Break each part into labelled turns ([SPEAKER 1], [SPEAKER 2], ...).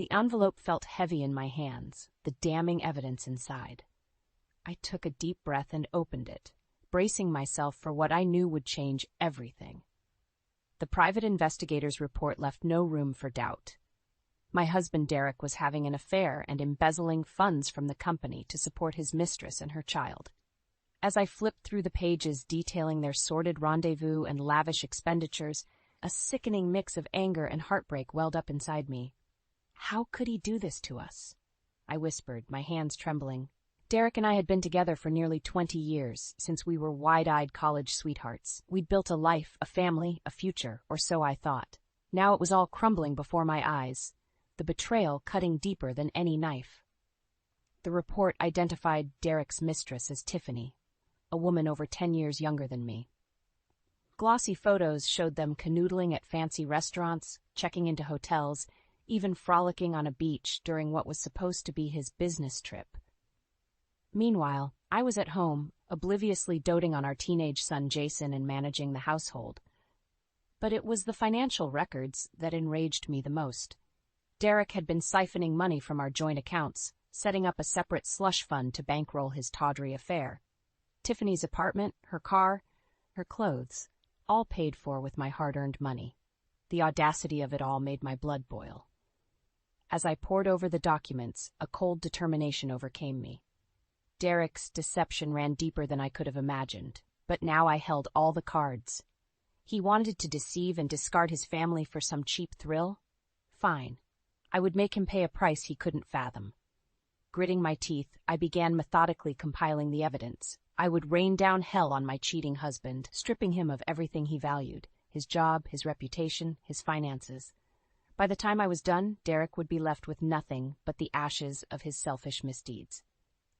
[SPEAKER 1] The envelope felt heavy in my hands, the damning evidence inside. I took a deep breath and opened it, bracing myself for what I knew would change everything. The private investigator's report left no room for doubt. My husband Derek was having an affair and embezzling funds from the company to support his mistress and her child. As I flipped through the pages detailing their sordid rendezvous and lavish expenditures, a sickening mix of anger and heartbreak welled up inside me. How could he do this to us? I whispered, my hands trembling. Derek and I had been together for nearly 20 years, since we were wide-eyed college sweethearts. We'd built a life, a family, a future, or so I thought. Now it was all crumbling before my eyes, the betrayal cutting deeper than any knife. The report identified Derek's mistress as Tiffany, a woman over 10 years younger than me. Glossy photos showed them canoodling at fancy restaurants, checking into hotels, even frolicking on a beach during what was supposed to be his business trip. Meanwhile, I was at home, obliviously doting on our teenage son Jason and managing the household. But it was the financial records that enraged me the most. Derek had been siphoning money from our joint accounts, setting up a separate slush fund to bankroll his tawdry affair. Tiffany's apartment, her car, her clothes, all paid for with my hard-earned money. The audacity of it all made my blood boil. As I pored over the documents, a cold determination overcame me. Derek's deception ran deeper than I could have imagined, but now I held all the cards. He wanted to deceive and discard his family for some cheap thrill? Fine. I would make him pay a price he couldn't fathom. Gritting my teeth, I began methodically compiling the evidence. I would rain down hell on my cheating husband, stripping him of everything he valued, his job, his reputation, his finances. By the time I was done, Derek would be left with nothing but the ashes of his selfish misdeeds.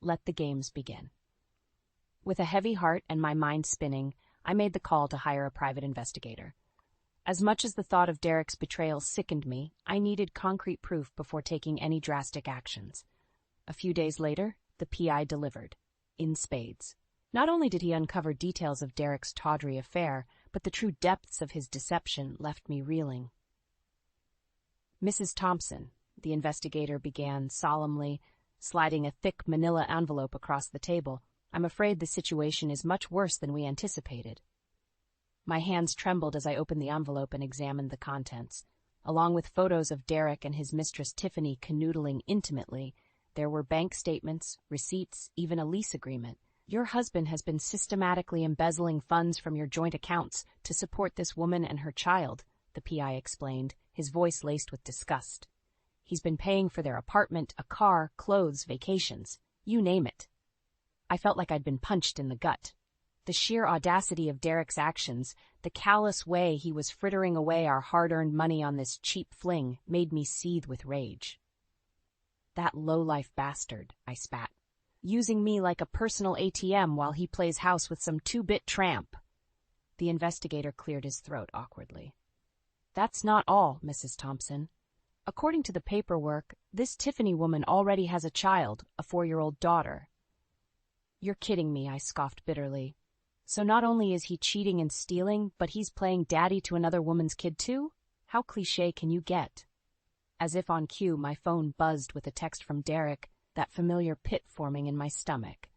[SPEAKER 1] Let the games begin. With a heavy heart and my mind spinning, I made the call to hire a private investigator. As much as the thought of Derek's betrayal sickened me, I needed concrete proof before taking any drastic actions. A few days later, the PI delivered, in spades. Not only did he uncover details of Derek's tawdry affair, but the true depths of his deception left me reeling. Mrs. Thompson, the investigator began solemnly, sliding a thick manila envelope across the table, I'm afraid the situation is much worse than we anticipated. My hands trembled as I opened the envelope and examined the contents. Along with photos of Derek and his mistress Tiffany canoodling intimately, there were bank statements, receipts, even a lease agreement. Your husband has been systematically embezzling funds from your joint accounts to support this woman and her child, the PI explained, his voice laced with disgust. He's been paying for their apartment, a car, clothes, vacations, you name it. I felt like I'd been punched in the gut. The sheer audacity of Derek's actions, the callous way he was frittering away our hard-earned money on this cheap fling, made me seethe with rage. That low-life bastard, I spat, using me like a personal ATM while he plays house with some two-bit tramp. The investigator cleared his throat awkwardly. That's not all, Mrs. Thompson. According to the paperwork, this Tiffany woman already has a child, a 4-year-old daughter. You're kidding me, I scoffed bitterly. So not only is he cheating and stealing, but he's playing daddy to another woman's kid too? How cliché can you get? As if on cue, my phone buzzed with a text from Derek, that familiar pit forming in my stomach.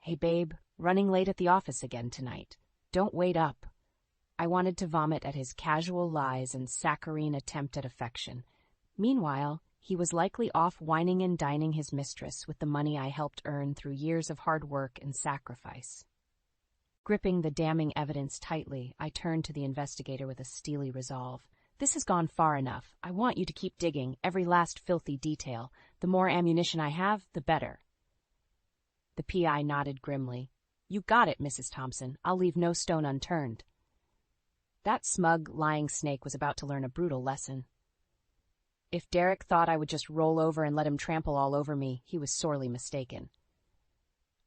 [SPEAKER 1] Hey babe, running late at the office again tonight. Don't wait up. I wanted to vomit at his casual lies and saccharine attempt at affection. Meanwhile, he was likely off whining and dining his mistress with the money I helped earn through years of hard work and sacrifice. Gripping the damning evidence tightly, I turned to the investigator with a steely resolve. This has gone far enough. I want you to keep digging, every last filthy detail. The more ammunition I have, the better. The PI nodded grimly. You got it, Mrs. Thompson. I'll leave no stone unturned. That smug, lying snake was about to learn a brutal lesson. If Derek thought I would just roll over and let him trample all over me, he was sorely mistaken.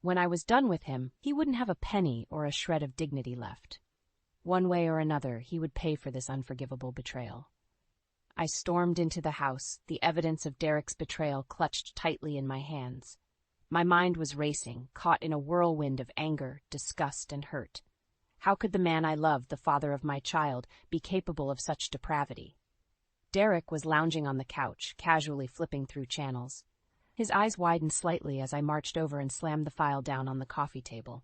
[SPEAKER 1] When I was done with him, he wouldn't have a penny or a shred of dignity left. One way or another, he would pay for this unforgivable betrayal. I stormed into the house, the evidence of Derek's betrayal clutched tightly in my hands. My mind was racing, caught in a whirlwind of anger, disgust, and hurt. How could the man I loved, the father of my child, be capable of such depravity? Derek was lounging on the couch, casually flipping through channels. His eyes widened slightly as I marched over and slammed the file down on the coffee table.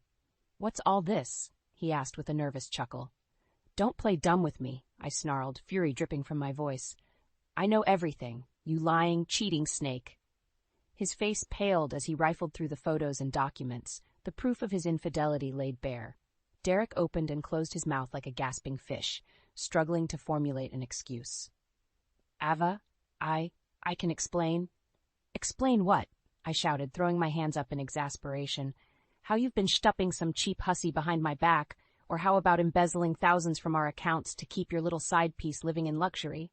[SPEAKER 1] "What's all this?" he asked with a nervous chuckle. "Don't play dumb with me," I snarled, fury dripping from my voice. "I know everything, you lying, cheating snake." His face paled as he rifled through the photos and documents, the proof of his infidelity laid bare. Derek opened and closed his mouth like a gasping fish, struggling to formulate an excuse. "Ava, I can explain." "Explain what?" I shouted, throwing my hands up in exasperation. "How you've been stupping some cheap hussy behind my back, or how about embezzling thousands from our accounts to keep your little side piece living in luxury?"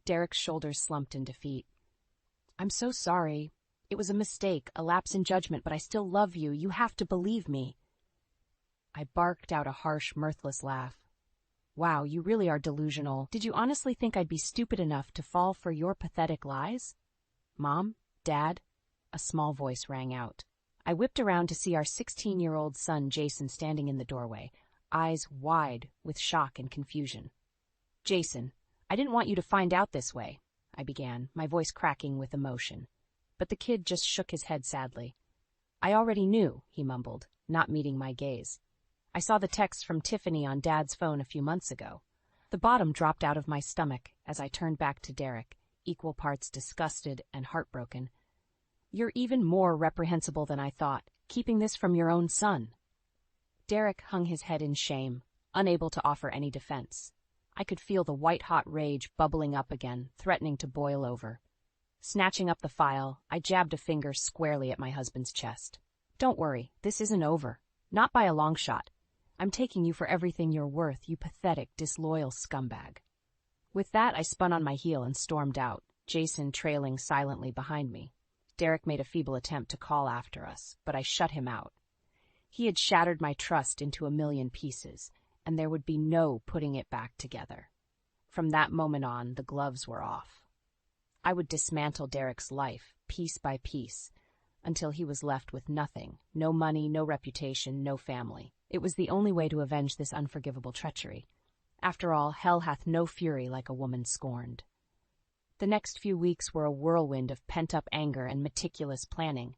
[SPEAKER 1] Derek's shoulders slumped in defeat. "I'm so sorry. It was a mistake, a lapse in judgment, but I still love you. You have to believe me." I barked out a harsh, mirthless laugh. "Wow, you really are delusional. Did you honestly think I'd be stupid enough to fall for your pathetic lies?" "Mom? Dad?" A small voice rang out. I whipped around to see our 16-year-old son Jason standing in the doorway, eyes wide with shock and confusion. "Jason, I didn't want you to find out this way," I began, my voice cracking with emotion. But the kid just shook his head sadly. "I already knew," he mumbled, not meeting my gaze. "I saw the text from Tiffany on Dad's phone a few months ago." The bottom dropped out of my stomach as I turned back to Derek, equal parts disgusted and heartbroken. "You're even more reprehensible than I thought, keeping this from your own son." Derek hung his head in shame, unable to offer any defense. I could feel the white-hot rage bubbling up again, threatening to boil over. Snatching up the file, I jabbed a finger squarely at my husband's chest. "Don't worry, this isn't over. Not by a long shot. I'm taking you for everything you're worth, you pathetic, disloyal scumbag." With that, I spun on my heel and stormed out, Jason trailing silently behind me. Derek made a feeble attempt to call after us, but I shut him out. He had shattered my trust into a million pieces, and there would be no putting it back together. From that moment on, the gloves were off. I would dismantle Derek's life, piece by piece, until he was left with nothing, no money, no reputation, no family. It was the only way to avenge this unforgivable treachery. After all, hell hath no fury like a woman scorned. The next few weeks were a whirlwind of pent-up anger and meticulous planning.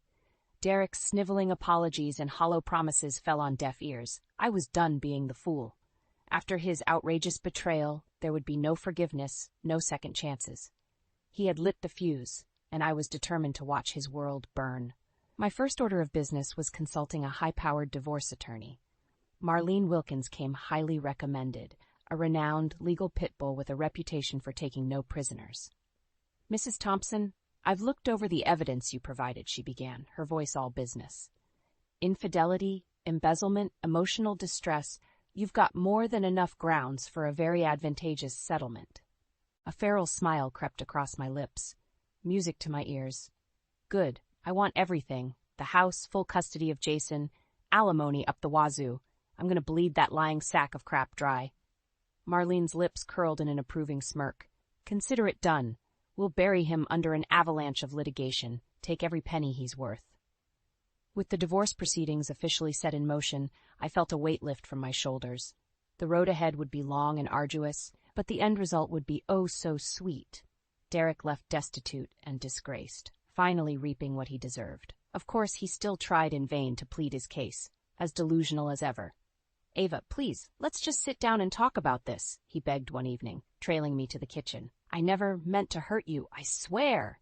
[SPEAKER 1] Derek's sniveling apologies and hollow promises fell on deaf ears. I was done being the fool. After his outrageous betrayal, there would be no forgiveness, no second chances. He had lit the fuse, and I was determined to watch his world burn. My first order of business was consulting a high-powered divorce attorney. Marlene Wilkins came highly recommended, a renowned legal pit bull with a reputation for taking no prisoners. "Mrs. Thompson, I've looked over the evidence you provided," she began, her voice all business. "Infidelity, embezzlement, emotional distress, you've got more than enough grounds for a very advantageous settlement." A feral smile crept across my lips. Music to my ears. "Good. I want everything. The house, full custody of Jason, alimony up the wazoo. I'm going to bleed that lying sack of crap dry." Marlene's lips curled in an approving smirk. "Consider it done. We'll bury him under an avalanche of litigation, take every penny he's worth." With the divorce proceedings officially set in motion, I felt a weight lift from my shoulders. The road ahead would be long and arduous, but the end result would be oh so sweet. Derek left destitute and disgraced, finally reaping what he deserved. Of course, he still tried in vain to plead his case, as delusional as ever. "Ava, please, let's just sit down and talk about this," he begged one evening, trailing me to the kitchen. "I never meant to hurt you, I swear."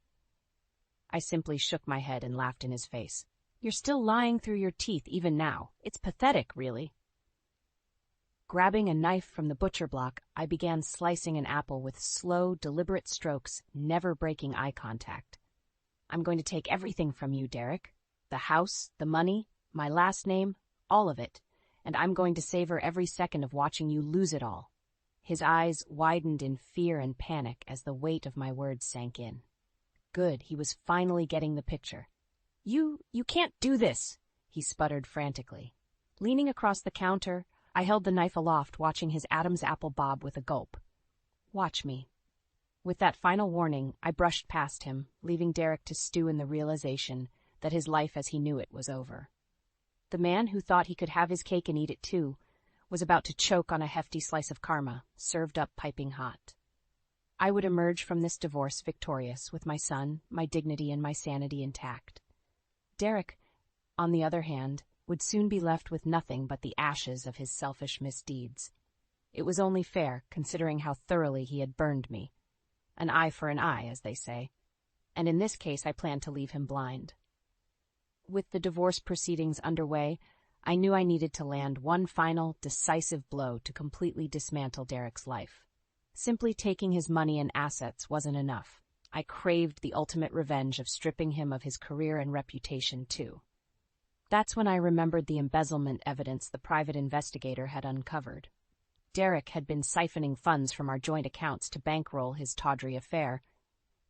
[SPEAKER 1] I simply shook my head and laughed in his face. "You're still lying through your teeth even now. It's pathetic, really." Grabbing a knife from the butcher block, I began slicing an apple with slow, deliberate strokes, never breaking eye contact. "I'm going to take everything from you, Derek. The house, the money, my last name, all of it. And I'm going to savor every second of watching you lose it all." His eyes widened in fear and panic as the weight of my words sank in. Good, he was finally getting the picture. You can't do this," he sputtered frantically. Leaning across the counter, I held the knife aloft, watching his Adam's apple bob with a gulp. "Watch me." With that final warning, I brushed past him, leaving Derek to stew in the realization that his life as he knew it was over. The man who thought he could have his cake and eat it too was about to choke on a hefty slice of karma, served up piping hot. I would emerge from this divorce victorious, with my son, my dignity, and my sanity intact. Derek, on the other hand, would soon be left with nothing but the ashes of his selfish misdeeds. It was only fair, considering how thoroughly he had burned me. An eye for an eye, as they say. And in this case I planned to leave him blind. With the divorce proceedings underway, I knew I needed to land one final, decisive blow to completely dismantle Derek's life. Simply taking his money and assets wasn't enough. I craved the ultimate revenge of stripping him of his career and reputation, too. That's when I remembered the embezzlement evidence the private investigator had uncovered. Derek had been siphoning funds from our joint accounts to bankroll his tawdry affair,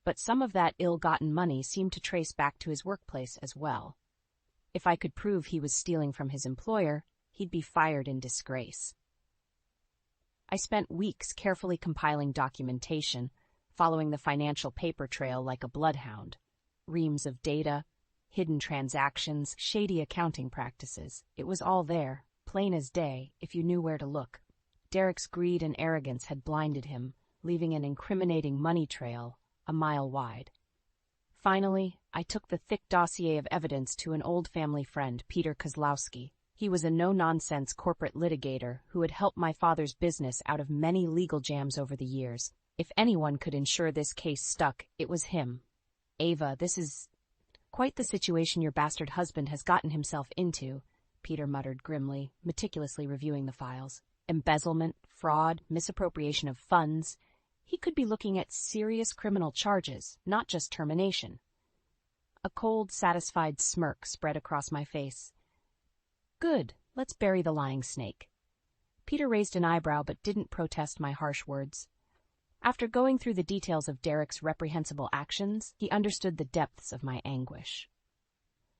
[SPEAKER 1] but some of that ill-gotten money seemed to trace back to his workplace as well. If I could prove he was stealing from his employer, he'd be fired in disgrace. I spent weeks carefully compiling documentation, following the financial paper trail like a bloodhound. Reams of data, hidden transactions, shady accounting practices. It was all there, plain as day, if you knew where to look. Derek's greed and arrogance had blinded him, leaving an incriminating money trail a mile wide. Finally, I took the thick dossier of evidence to an old family friend, Peter Kozlowski. He was a no-nonsense corporate litigator who had helped my father's business out of many legal jams over the years. If anyone could ensure this case stuck, it was him. "Ava, this is quite the situation your bastard husband has gotten himself into," Peter muttered grimly, meticulously reviewing the files. "Embezzlement, fraud, misappropriation of funds. He could be looking at serious criminal charges, not just termination." A cold, satisfied smirk spread across my face. "Good, let's bury the lying snake." Peter raised an eyebrow but didn't protest my harsh words. After going through the details of Derek's reprehensible actions, he understood the depths of my anguish.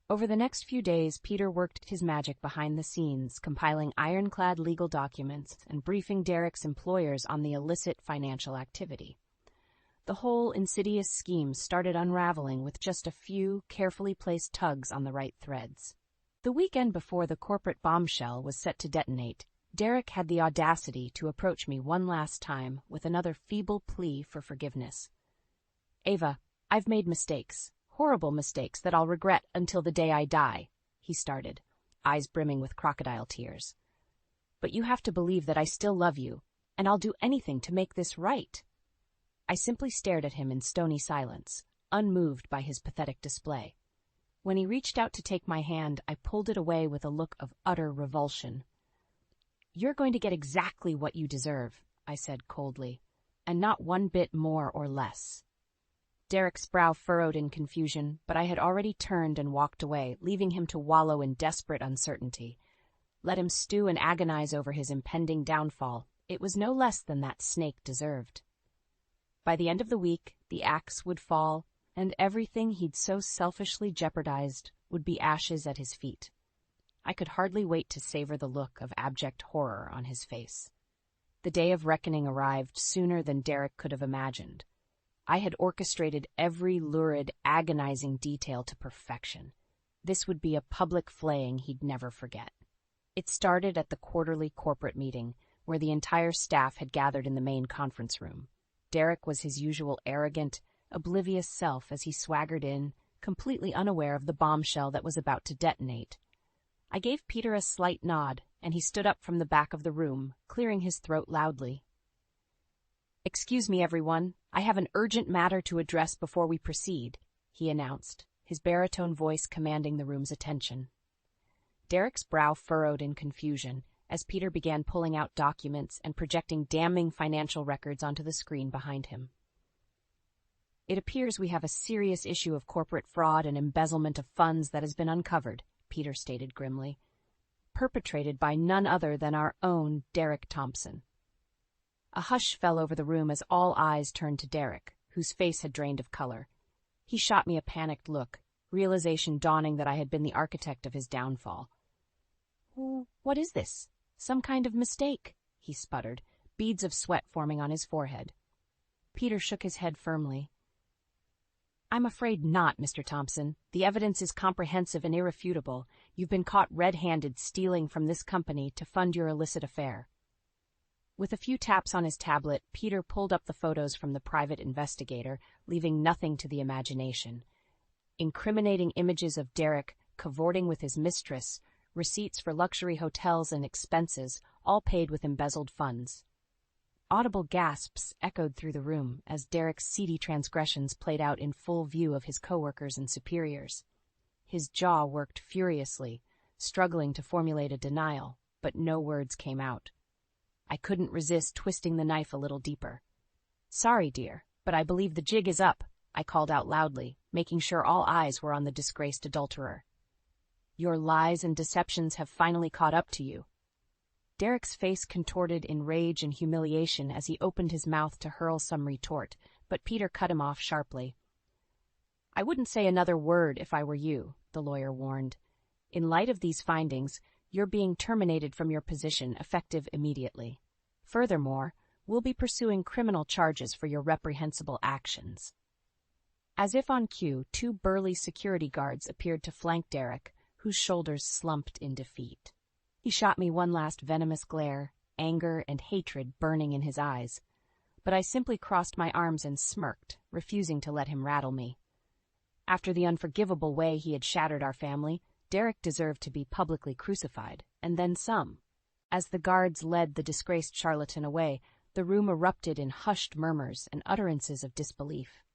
[SPEAKER 1] Over the next few days, Peter worked his magic behind the scenes, compiling ironclad legal documents and briefing Derek's employers on the illicit financial activity. The whole insidious scheme started unraveling with just a few carefully placed tugs on the right threads. The weekend before the corporate bombshell was set to detonate, Derek had the audacity to approach me one last time with another feeble plea for forgiveness. "Ava, I've made mistakes. Horrible mistakes that I'll regret until the day I die," he started, eyes brimming with crocodile tears. "But you have to believe that I still love you, and I'll do anything to make this right." I simply stared at him in stony silence, unmoved by his pathetic display. When he reached out to take my hand, I pulled it away with a look of utter revulsion. "You're going to get exactly what you deserve," I said coldly, "and not one bit more or less." Derek's brow furrowed in confusion, but I had already turned and walked away, leaving him to wallow in desperate uncertainty. Let him stew and agonize over his impending downfall. It was no less than that snake deserved. By the end of the week, the axe would fall, and everything he'd so selfishly jeopardized would be ashes at his feet. I could hardly wait to savor the look of abject horror on his face. The day of reckoning arrived sooner than Derek could have imagined. I had orchestrated every lurid, agonizing detail to perfection. This would be a public flaying he'd never forget. It started at the quarterly corporate meeting, where the entire staff had gathered in the main conference room. Derek was his usual arrogant, oblivious self as he swaggered in, completely unaware of the bombshell that was about to detonate. I gave Peter a slight nod, and he stood up from the back of the room, clearing his throat loudly. "Excuse me, everyone. I have an urgent matter to address before we proceed," he announced, his baritone voice commanding the room's attention. Derek's brow furrowed in confusion as Peter began pulling out documents and projecting damning financial records onto the screen behind him. "It appears we have a serious issue of corporate fraud and embezzlement of funds that has been uncovered," Peter stated grimly, "perpetrated by none other than our own Derek Thompson." A hush fell over the room as all eyes turned to Derek, whose face had drained of color. He shot me a panicked look, realization dawning that I had been the architect of his downfall. "What is this? Some kind of mistake?" he sputtered, beads of sweat forming on his forehead. Peter shook his head firmly. "I'm afraid not, Mr. Thompson. The evidence is comprehensive and irrefutable. You've been caught red-handed stealing from this company to fund your illicit affair." With a few taps on his tablet, Peter pulled up the photos from the private investigator, leaving nothing to the imagination. Incriminating images of Derek cavorting with his mistress, receipts for luxury hotels and expenses, all paid with embezzled funds. Audible gasps echoed through the room as Derek's seedy transgressions played out in full view of his coworkers and superiors. His jaw worked furiously, struggling to formulate a denial, but no words came out. I couldn't resist twisting the knife a little deeper. "Sorry, dear, but I believe the jig is up," I called out loudly, making sure all eyes were on the disgraced adulterer. "Your lies and deceptions have finally caught up to you." Derek's face contorted in rage and humiliation as he opened his mouth to hurl some retort, but Peter cut him off sharply. "I wouldn't say another word if I were you," the lawyer warned. "In light of these findings, you're being terminated from your position effective immediately. Furthermore, we'll be pursuing criminal charges for your reprehensible actions." As if on cue, two burly security guards appeared to flank Derek, whose shoulders slumped in defeat. He shot me one last venomous glare, anger and hatred burning in his eyes. But I simply crossed my arms and smirked, refusing to let him rattle me. After the unforgivable way he had shattered our family, Derek deserved to be publicly crucified, and then some. As the guards led the disgraced charlatan away, the room erupted in hushed murmurs and utterances of disbelief.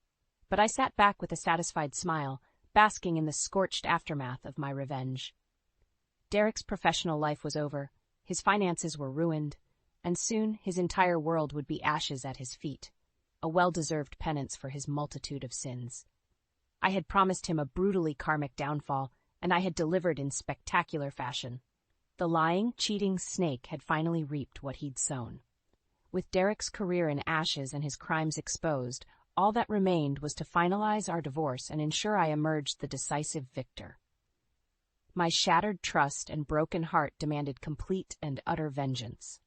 [SPEAKER 1] But I sat back with a satisfied smile, basking in the scorched aftermath of my revenge. Derek's professional life was over, his finances were ruined, and soon his entire world would be ashes at his feet, a well-deserved penance for his multitude of sins. I had promised him a brutally karmic downfall, and I had delivered in spectacular fashion. The lying, cheating snake had finally reaped what he'd sown. With Derek's career in ashes and his crimes exposed, all that remained was to finalize our divorce and ensure I emerged the decisive victor. My shattered trust and broken heart demanded complete and utter vengeance.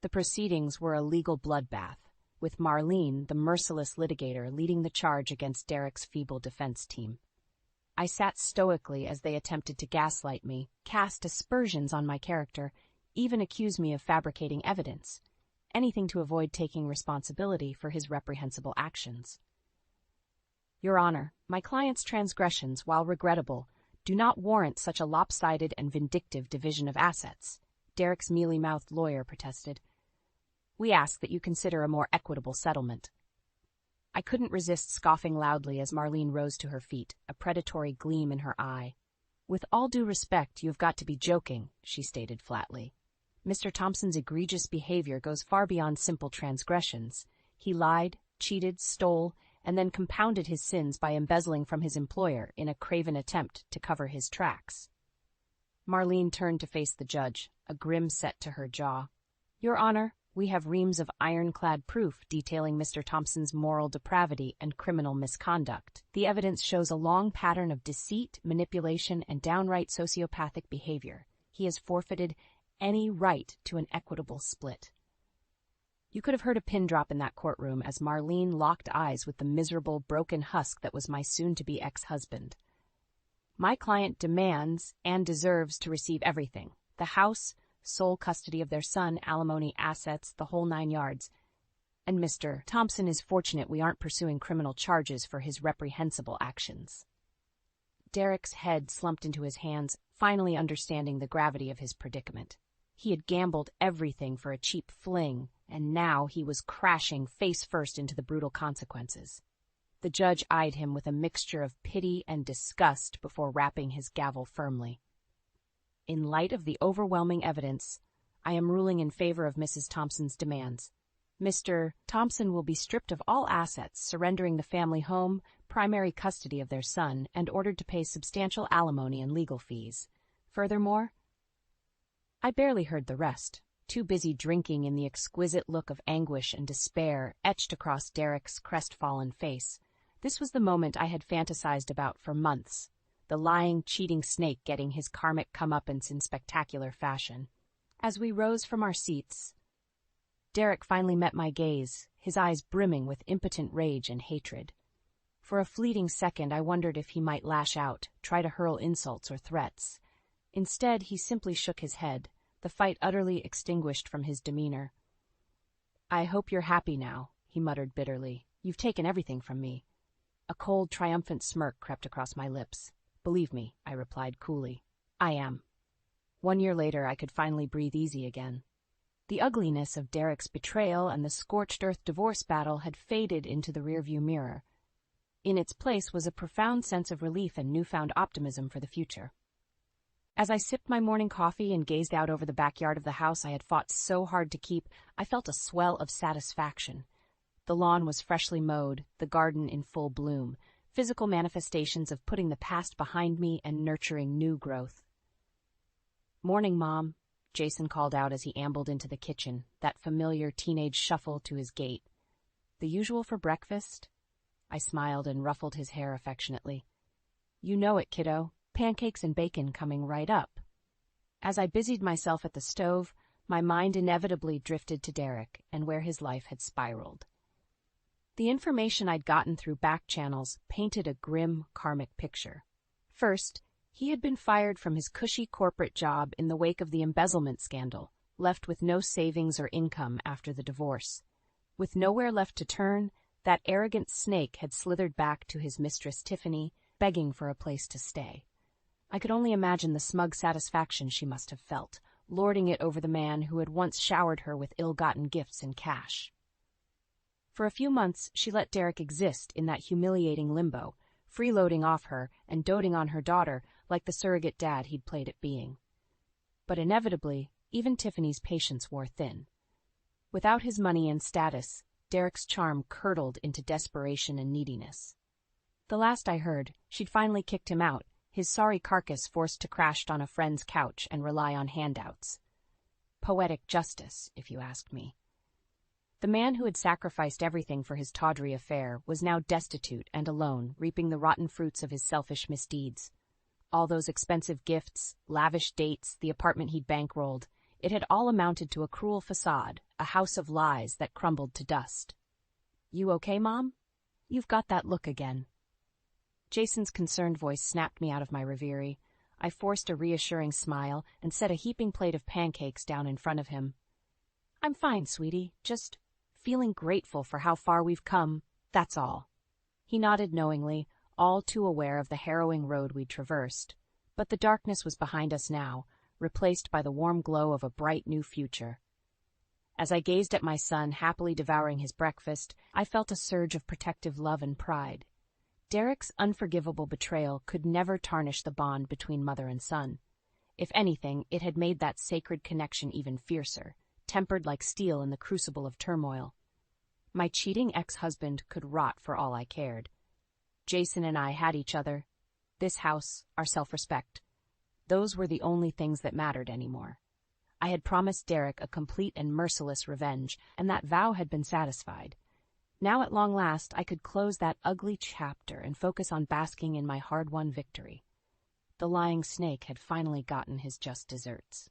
[SPEAKER 1] The proceedings were a legal bloodbath, with Marlene, the merciless litigator, leading the charge against Derek's feeble defense team. I sat stoically as they attempted to gaslight me, cast aspersions on my character, even accuse me of fabricating evidence, anything to avoid taking responsibility for his reprehensible actions. "Your Honor, my client's transgressions, while regrettable, do not warrant such a lopsided and vindictive division of assets," Derek's mealy-mouthed lawyer protested. "We ask that you consider a more equitable settlement." I couldn't resist scoffing loudly as Marlene rose to her feet, a predatory gleam in her eye. "With all due respect, you've got to be joking," she stated flatly. "Mr. Thompson's egregious behavior goes far beyond simple transgressions. He lied, cheated, stole, and then compounded his sins by embezzling from his employer in a craven attempt to cover his tracks." Marlene turned to face the judge, a grim set to her jaw. "Your Honor, we have reams of ironclad proof detailing Mr. Thompson's moral depravity and criminal misconduct. The evidence shows a long pattern of deceit, manipulation, and downright sociopathic behavior. He has forfeited any right to an equitable split." You could have heard a pin drop in that courtroom as Marlene locked eyes with the miserable, broken husk that was my soon-to-be ex-husband. "My client demands and deserves to receive everything: the house, sole custody of their son, alimony, assets, the whole 9 yards. And Mr. Thompson is fortunate we aren't pursuing criminal charges for his reprehensible actions." Derek's head slumped into his hands, finally understanding the gravity of his predicament. He had gambled everything for a cheap fling, and now he was crashing face first into the brutal consequences. The judge eyed him with a mixture of pity and disgust before rapping his gavel firmly. "In light of the overwhelming evidence, I am ruling in favor of Mrs. Thompson's demands. Mr. Thompson will be stripped of all assets, surrendering the family home, primary custody of their son, and ordered to pay substantial alimony and legal fees. Furthermore—" I barely heard the rest, too busy drinking in the exquisite look of anguish and despair etched across Derek's crestfallen face. This was the moment I had fantasized about for months, the lying, cheating snake getting his karmic comeuppance in spectacular fashion. As we rose from our seats, Derek finally met my gaze, his eyes brimming with impotent rage and hatred. For a fleeting second I wondered if he might lash out, try to hurl insults or threats. Instead, he simply shook his head, the fight utterly extinguished from his demeanor. "I hope you're happy now," he muttered bitterly. "You've taken everything from me." A cold, triumphant smirk crept across my lips. "Believe me," I replied coolly, "I am." 1 year later, I could finally breathe easy again. The ugliness of Derek's betrayal and the scorched earth divorce battle had faded into the rearview mirror. In its place was a profound sense of relief and newfound optimism for the future. As I sipped my morning coffee and gazed out over the backyard of the house I had fought so hard to keep, I felt a swell of satisfaction. The lawn was freshly mowed, the garden in full bloom, physical manifestations of putting the past behind me and nurturing new growth. "Morning, Mom," Jason called out as he ambled into the kitchen, that familiar teenage shuffle to his gait. "The usual for breakfast?" I smiled and ruffled his hair affectionately. "You know it, kiddo. Pancakes and bacon coming right up." As I busied myself at the stove, my mind inevitably drifted to Derek and where his life had spiraled. The information I'd gotten through back channels painted a grim, karmic picture. First, he had been fired from his cushy corporate job in the wake of the embezzlement scandal, left with no savings or income after the divorce. With nowhere left to turn, that arrogant snake had slithered back to his mistress Tiffany, begging for a place to stay. I could only imagine the smug satisfaction she must have felt, lording it over the man who had once showered her with ill-gotten gifts and cash. For a few months, she let Derek exist in that humiliating limbo, freeloading off her and doting on her daughter like the surrogate dad he'd played at being. But inevitably, even Tiffany's patience wore thin. Without his money and status, Derek's charm curdled into desperation and neediness. The last I heard, she'd finally kicked him out, his sorry carcass forced to crash on a friend's couch and rely on handouts. Poetic justice, if you ask me. The man who had sacrificed everything for his tawdry affair was now destitute and alone, reaping the rotten fruits of his selfish misdeeds. All those expensive gifts, lavish dates, the apartment he'd bankrolled, it had all amounted to a cruel facade, a house of lies that crumbled to dust. "You okay, Mom? You've got that look again." Jason's concerned voice snapped me out of my reverie. I forced a reassuring smile and set a heaping plate of pancakes down in front of him. "I'm fine, sweetie. Just feeling grateful for how far we've come, that's all." He nodded knowingly, all too aware of the harrowing road we'd traversed. But the darkness was behind us now, replaced by the warm glow of a bright new future. As I gazed at my son happily devouring his breakfast, I felt a surge of protective love and pride. Derek's unforgivable betrayal could never tarnish the bond between mother and son. If anything, it had made that sacred connection even fiercer, tempered like steel in the crucible of turmoil. My cheating ex-husband could rot for all I cared. Jason and I had each other, this house, our self-respect. Those were the only things that mattered anymore. I had promised Derek a complete and merciless revenge, and that vow had been satisfied. Now at long last I could close that ugly chapter and focus on basking in my hard-won victory. The lying snake had finally gotten his just desserts.